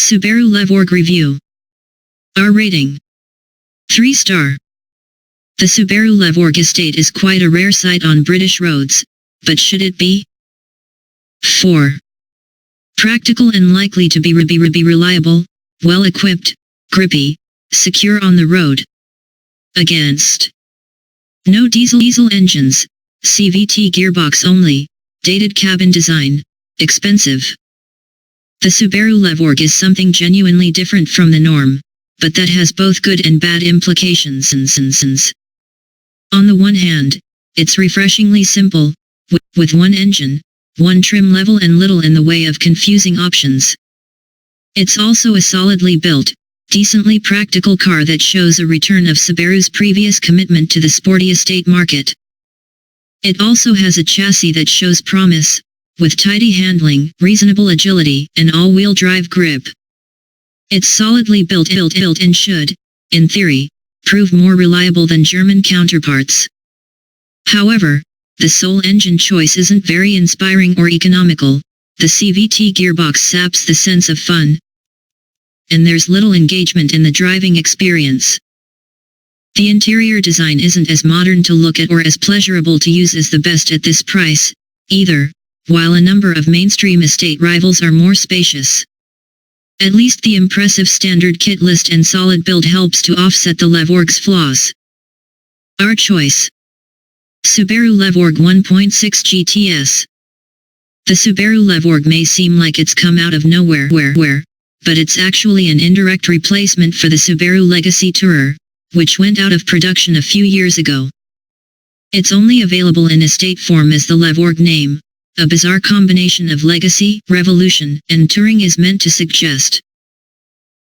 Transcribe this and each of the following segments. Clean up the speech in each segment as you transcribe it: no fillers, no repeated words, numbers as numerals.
Subaru Levorg Review. R rating. 3 star. The Subaru Levorg estate is quite a rare sight on British roads, but should it be? 4. Practical and likely to be reliable, well-equipped, grippy, secure on the road. Against. No diesel engines, CVT gearbox only, dated cabin design, expensive. The Subaru Levorg is something genuinely different from the norm, but that has both good and bad implications. On the one hand, it's refreshingly simple, with one engine, one trim level and little in the way of confusing options. It's also a solidly built, decently practical car that shows a return of Subaru's previous commitment to the sporty estate market. It also has a chassis that shows promise, with tidy handling, reasonable agility, and all-wheel drive grip. It's solidly built and should, in theory, prove more reliable than German counterparts. However, the sole engine choice isn't very inspiring or economical. The CVT gearbox saps the sense of fun, and there's little engagement in the driving experience. The interior design isn't as modern to look at or as pleasurable to use as the best at this price, either, while a number of mainstream estate rivals are more spacious. At least the impressive standard kit list and solid build helps to offset the Levorg's flaws. Our choice. Subaru Levorg 1.6 GTS. The Subaru Levorg may seem like it's come out of nowhere, but it's actually an indirect replacement for the Subaru Legacy Tourer, which went out of production a few years ago. It's only available in estate form as the Levorg name. A bizarre combination of legacy, revolution, and touring is meant to suggest.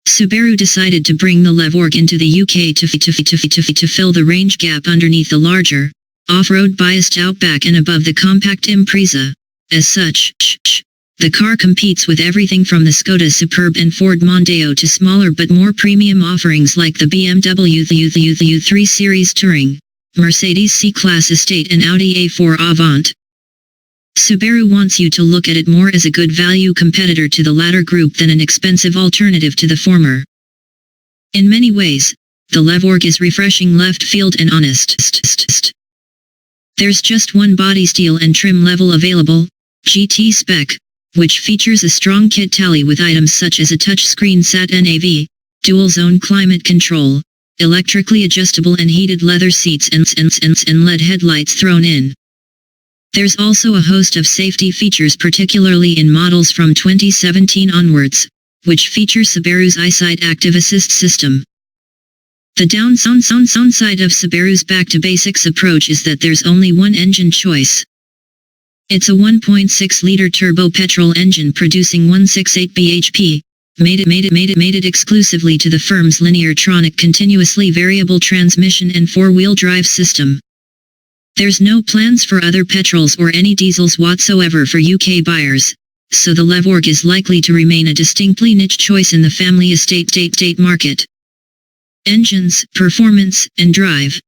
Subaru decided to bring the Levorg into the UK to fill the range gap underneath the larger, off-road biased Outback and above the compact Impreza. As such, the car competes with everything from the Skoda Superb and Ford Mondeo to smaller but more premium offerings like the BMW U3 Series Touring, Mercedes C-Class Estate and Audi A4 Avant. Subaru wants you to look at it more as a good value competitor to the latter group than an expensive alternative to the former. In many ways, the Levorg is refreshing left field and honest. There's just one body steel and trim level available, GT Spec, which features a strong kit tally with items such as a touchscreen sat-nav, dual-zone climate control, electrically adjustable and heated leather seats and LED headlights thrown in. There's also a host of safety features particularly in models from 2017 onwards, which feature Subaru's EyeSight Active Assist system. The downside of Subaru's back-to-basics approach is that there's only one engine choice. It's a 1.6-liter turbo petrol engine producing 168 bhp, made it exclusively to the firm's Lineartronic continuously variable transmission and four-wheel drive system. There's no plans for other petrols or any diesels whatsoever for UK buyers, so the Levorg is likely to remain a distinctly niche choice in the family estate market. Engines, performance, and drive.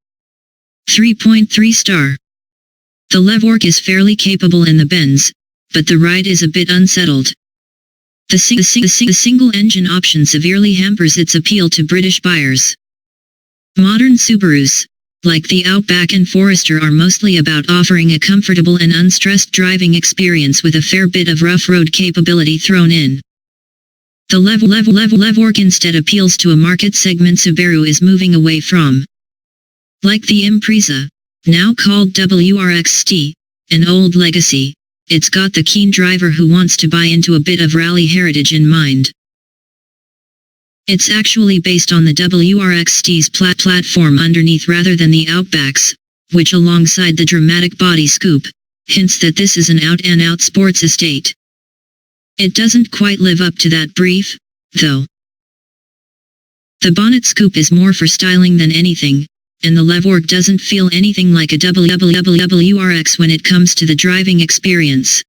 3.3 star. The Levorg is fairly capable in the bends, but the ride is a bit unsettled. The single engine option severely hampers its appeal to British buyers. Modern Subarus, like the Outback and Forester, are mostly about offering a comfortable and unstressed driving experience with a fair bit of rough road capability thrown in. The Levorg instead appeals to a market segment Subaru is moving away from. Like the Impreza, now called WRX-T, an old legacy, it's got the keen driver who wants to buy into a bit of rally heritage in mind. It's actually based on the WRX-T's platform underneath rather than the Outback's, which alongside the dramatic body scoop, hints that this is an out-and-out sports estate. It doesn't quite live up to that brief, though. The bonnet scoop is more for styling than anything, and the Levorg doesn't feel anything like a WRX when it comes to the driving experience.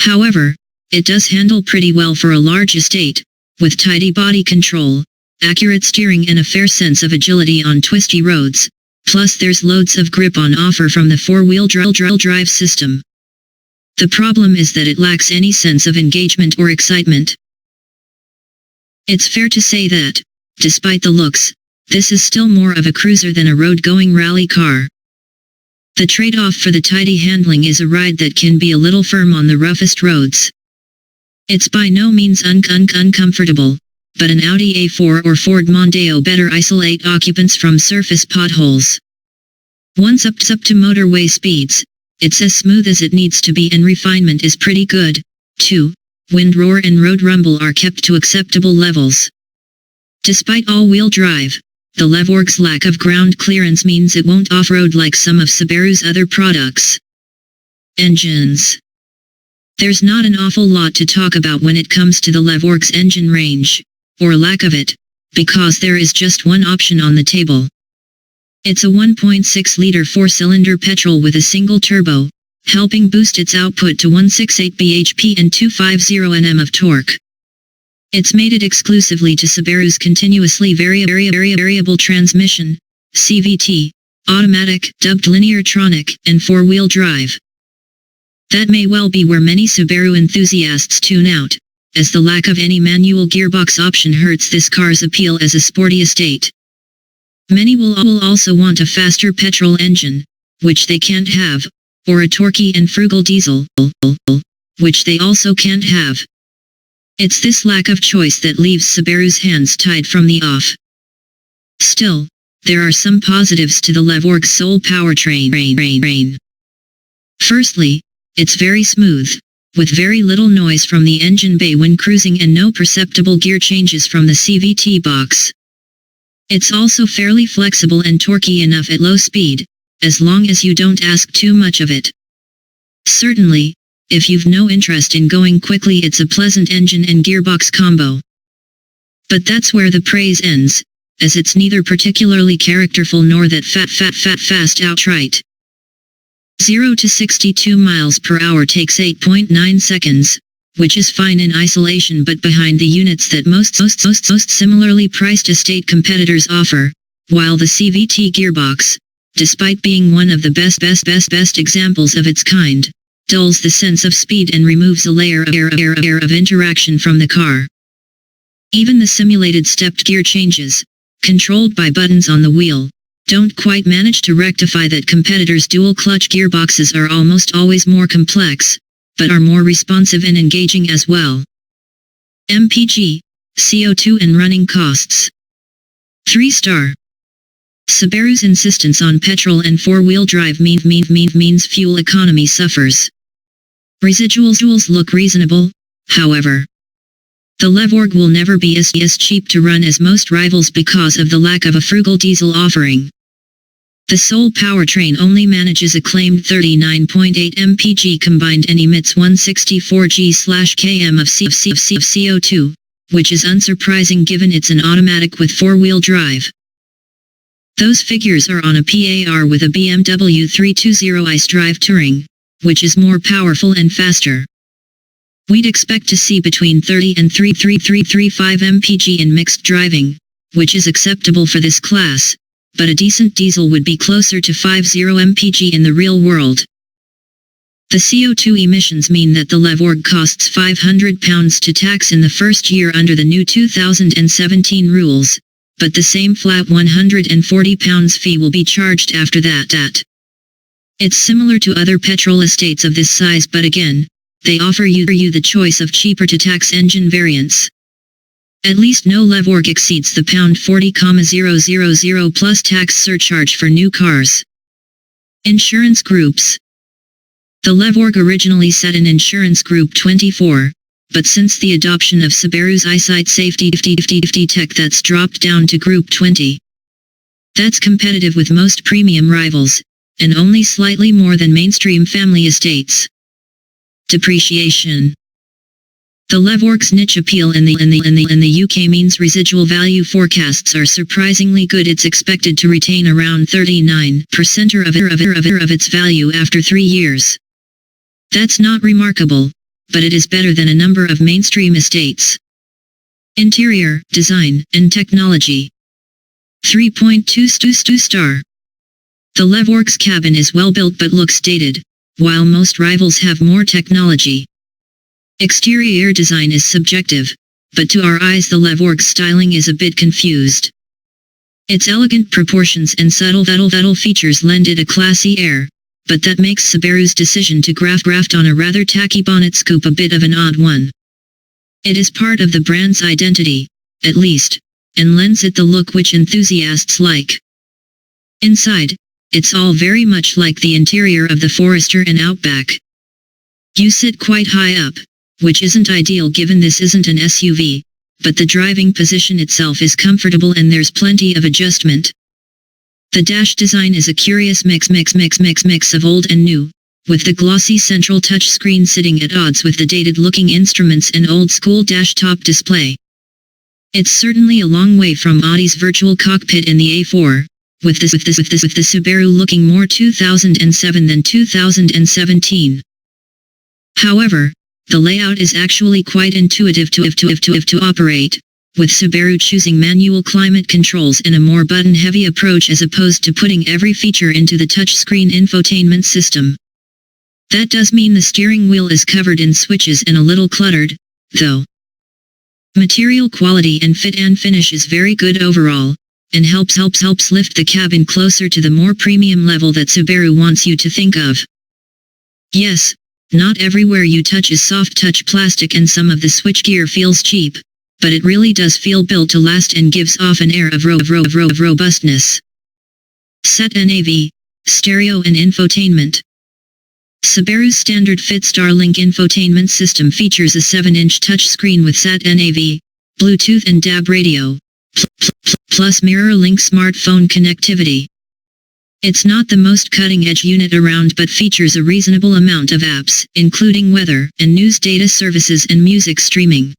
However, it does handle pretty well for a large estate, with tidy body control, accurate steering and a fair sense of agility on twisty roads, plus there's loads of grip on offer from the four-wheel drive system. The problem is that it lacks any sense of engagement or excitement. It's fair to say that, despite the looks, this is still more of a cruiser than a road-going rally car. The trade-off for the tidy handling is a ride that can be a little firm on the roughest roads. It's by no means uncomfortable, but an Audi A4 or Ford Mondeo better isolate occupants from surface potholes. Once up to motorway speeds, it's as smooth as it needs to be and refinement is pretty good, too. Wind roar and road rumble are kept to acceptable levels. Despite all-wheel drive, the Levorg's lack of ground clearance means it won't off-road like some of Subaru's other products. Engines. There's not an awful lot to talk about when it comes to the Levorg's engine range, or lack of it, because there is just one option on the table. It's a 1.6-liter four-cylinder petrol with a single turbo, helping boost its output to 168 bhp and 250 Nm of torque. It's mated exclusively to Subaru's continuously variable transmission, CVT, automatic, dubbed Lineartronic, and four-wheel drive. That may well be where many Subaru enthusiasts tune out, as the lack of any manual gearbox option hurts this car's appeal as a sporty estate. Many will also want a faster petrol engine, which they can't have, or a torquey and frugal diesel, which they also can't have. It's this lack of choice that leaves Subaru's hands tied from the off. Still, there are some positives to the Levorg's sole powertrain. Firstly, it's very smooth, with very little noise from the engine bay when cruising and no perceptible gear changes from the CVT box. It's also fairly flexible and torquey enough at low speed, as long as you don't ask too much of it. Certainly, if you've no interest in going quickly, it's a pleasant engine and gearbox combo. But that's where the praise ends, as it's neither particularly characterful nor that fast outright. 0 to 62 miles per hour takes 8.9 seconds, which is fine in isolation, but behind the units that most similarly priced estate competitors offer, while the CVT gearbox, despite being one of the best examples of its kind, dulls the sense of speed and removes a layer of interaction from the car. Even the simulated stepped gear changes, controlled by buttons on the wheel, don't quite manage to rectify that competitors' dual-clutch gearboxes are almost always more complex, but are more responsive and engaging as well. MPG, CO2 and running costs. 3-star. Subaru's insistence on petrol and four-wheel drive means fuel economy suffers. Residuals look reasonable, however. The Levorg will never be as cheap to run as most rivals because of the lack of a frugal diesel offering. The sole powertrain only manages a claimed 39.8 mpg combined and emits 164 g/km of CO2, which is unsurprising given it's an automatic with four-wheel drive. Those figures are on a PAR with a BMW 320i's drive Touring, which is more powerful and faster. We'd expect to see between 30 and 35 mpg in mixed driving, which is acceptable for this class, but a decent diesel would be closer to 50 mpg in the real world. The CO2 emissions mean that the Levorg costs £500 to tax in the first year under the new 2017 rules, but the same flat £140 fee will be charged after that. It's similar to other petrol estates of this size, but again, they offer you the choice of cheaper-to-tax engine variants. At least no Levorg exceeds the £40,000 plus tax surcharge for new cars. Insurance groups. The Levorg originally sat in Insurance Group 24, but since the adoption of Subaru's EyeSight safety tech, that's dropped down to Group 20. That's competitive with most premium rivals, and only slightly more than mainstream family estates. Depreciation. The Levorg's niche appeal in the UK means residual value forecasts are surprisingly good. It's expected to retain around 39% of its value after 3 years. That's not remarkable, but it is better than a number of mainstream estates. Interior, design, and technology. 3.2 star. The Levorg's cabin is well built but looks dated, while most rivals have more technology. Exterior design is subjective, but to our eyes the Levorg's styling is a bit confused. Its elegant proportions and subtle features lend it a classy air, but that makes Subaru's decision to graft on a rather tacky bonnet scoop a bit of an odd one. It is part of the brand's identity, at least, and lends it the look which enthusiasts like. Inside, it's all very much like the interior of the Forester and Outback. You sit quite high up, which isn't ideal given this isn't an SUV, but the driving position itself is comfortable and there's plenty of adjustment. The dash design is a curious mix of old and new, with the glossy central touchscreen sitting at odds with the dated-looking instruments and old-school dash-top display. It's certainly a long way from Audi's virtual cockpit in the A4, with the Subaru looking more 2007 than 2017. However, the layout is actually quite intuitive to operate, with Subaru choosing manual climate controls and a more button-heavy approach as opposed to putting every feature into the touchscreen infotainment system. That does mean the steering wheel is covered in switches and a little cluttered, though. Material quality and fit and finish is very good overall, and helps lift the cabin closer to the more premium level that Subaru wants you to think of. Yes, not everywhere you touch is soft touch plastic and some of the switchgear feels cheap, but it really does feel built to last and gives off an air of robustness. Sat nav, stereo and infotainment. Subaru's standard-fit Starlink infotainment system features a 7-inch touchscreen with Sat nav, Bluetooth and DAB radio, plus mirror-link smartphone connectivity. It's not the most cutting-edge unit around but features a reasonable amount of apps, including weather and news data services and music streaming.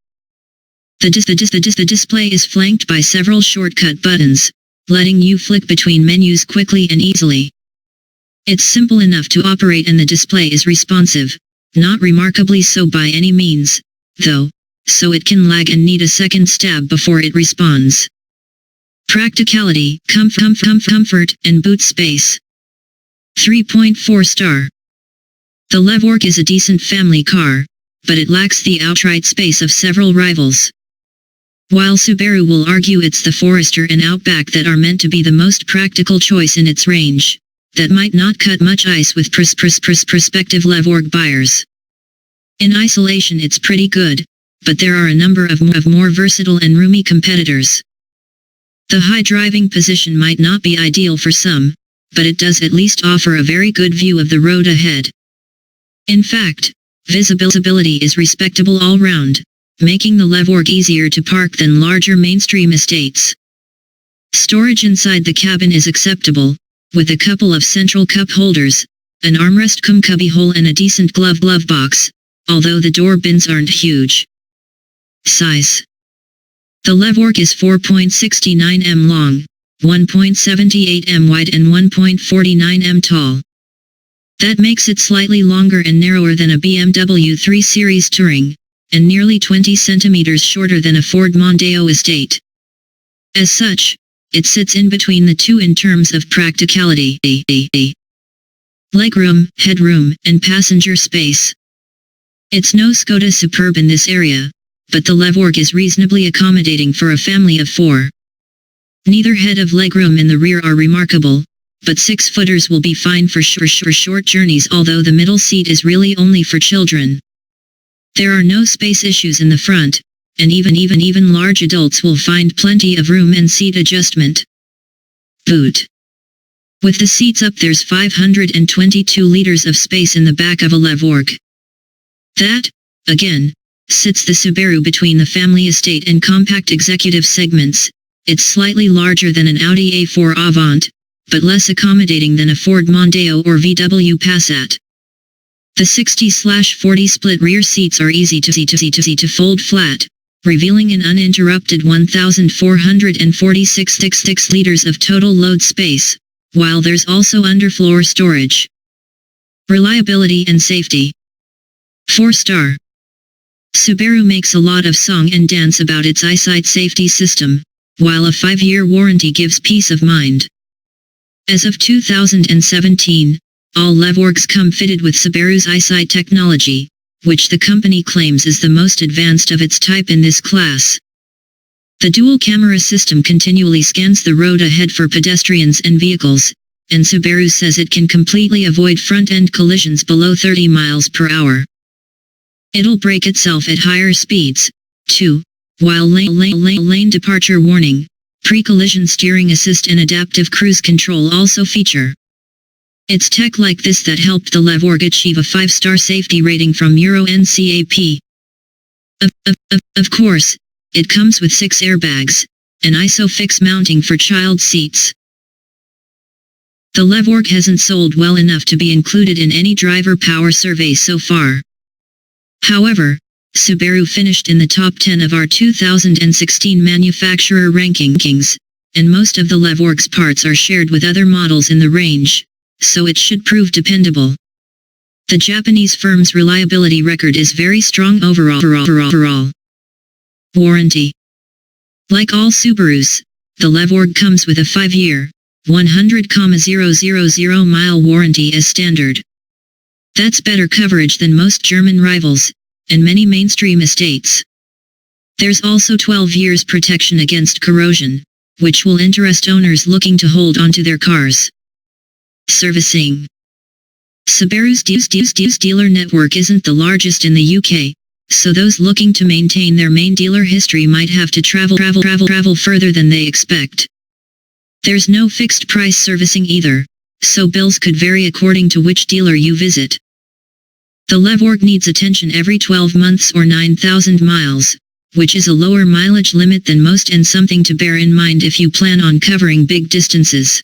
The display is flanked by several shortcut buttons, letting you flick between menus quickly and easily. It's simple enough to operate and the display is responsive, not remarkably so by any means, though, so it can lag and need a second stab before it responds. Practicality, comfort, and boot space. 3.4 star. The Levorg is a decent family car, but it lacks the outright space of several rivals. While Subaru will argue it's the Forester and Outback that are meant to be the most practical choice in its range, that might not cut much ice with prospective Levorg buyers. In isolation it's pretty good, but there are a number of more versatile and roomy competitors. The high driving position might not be ideal for some, but it does at least offer a very good view of the road ahead. In fact, visibility is respectable all round, making the Levorg easier to park than larger mainstream estates. Storage inside the cabin is acceptable, with a couple of central cup holders, an armrest cubbyhole and a decent glove box, although the door bins aren't huge. Size. The Levorg is 4.69 m long, 1.78 m wide and 1.49 m tall. That makes it slightly longer and narrower than a BMW 3 Series Touring, and nearly 20 centimeters shorter than a Ford Mondeo Estate. As such, it sits in between the two in terms of practicality, legroom, headroom, and passenger space. It's no Skoda Superb in this area, but the Levorg is reasonably accommodating for a family of 4. Neither head of legroom in the rear are remarkable, but 6-footers will be fine for short journeys, although the middle seat is really only for children. There are no space issues in the front, and even large adults will find plenty of room and seat adjustment. Boot. With the seats up there's 522 liters of space in the back of a Levorg. That, again, sits the Subaru between the family estate and compact executive segments. It's slightly larger than an Audi A4 Avant, but less accommodating than a Ford Mondeo or VW Passat. The 60/40 split rear seats are easy to fold flat, revealing an uninterrupted 1,446 liters of total load space, while there's also underfloor storage. Reliability and safety. 4 star. Subaru makes a lot of song and dance about its eyesight safety system, while a 5-year warranty gives peace of mind. As of 2017, all Levorgs come fitted with Subaru's eyesight technology, which the company claims is the most advanced of its type in this class. The dual-camera system continually scans the road ahead for pedestrians and vehicles, and Subaru says it can completely avoid front-end collisions below 30 miles per hour. It'll brake itself at higher speeds, too, while lane departure warning, pre-collision steering assist and adaptive cruise control also feature. It's tech like this that helped the Levorg achieve a 5-star safety rating from Euro NCAP. Of course, it comes with 6 airbags, and ISOFIX mounting for child seats. The Levorg hasn't sold well enough to be included in any driver power survey so far. However, Subaru finished in the top 10 of our 2016 manufacturer rankings, and most of the Levorg's parts are shared with other models in the range, so it should prove dependable. The Japanese firm's reliability record is very strong overall. Warranty. Like all Subarus, the Levorg comes with a 5-year, 100,000 mile warranty as standard. That's better coverage than most German rivals, and many mainstream estates. There's also 12 years protection against corrosion, which will interest owners looking to hold onto their cars. Servicing. Subaru's dealer network isn't the largest in the UK, so those looking to maintain their main dealer history might have to travel further than they expect. There's no fixed price servicing either, so bills could vary according to which dealer you visit. The Levorg needs attention every 12 months or 9,000 miles, which is a lower mileage limit than most and something to bear in mind if you plan on covering big distances.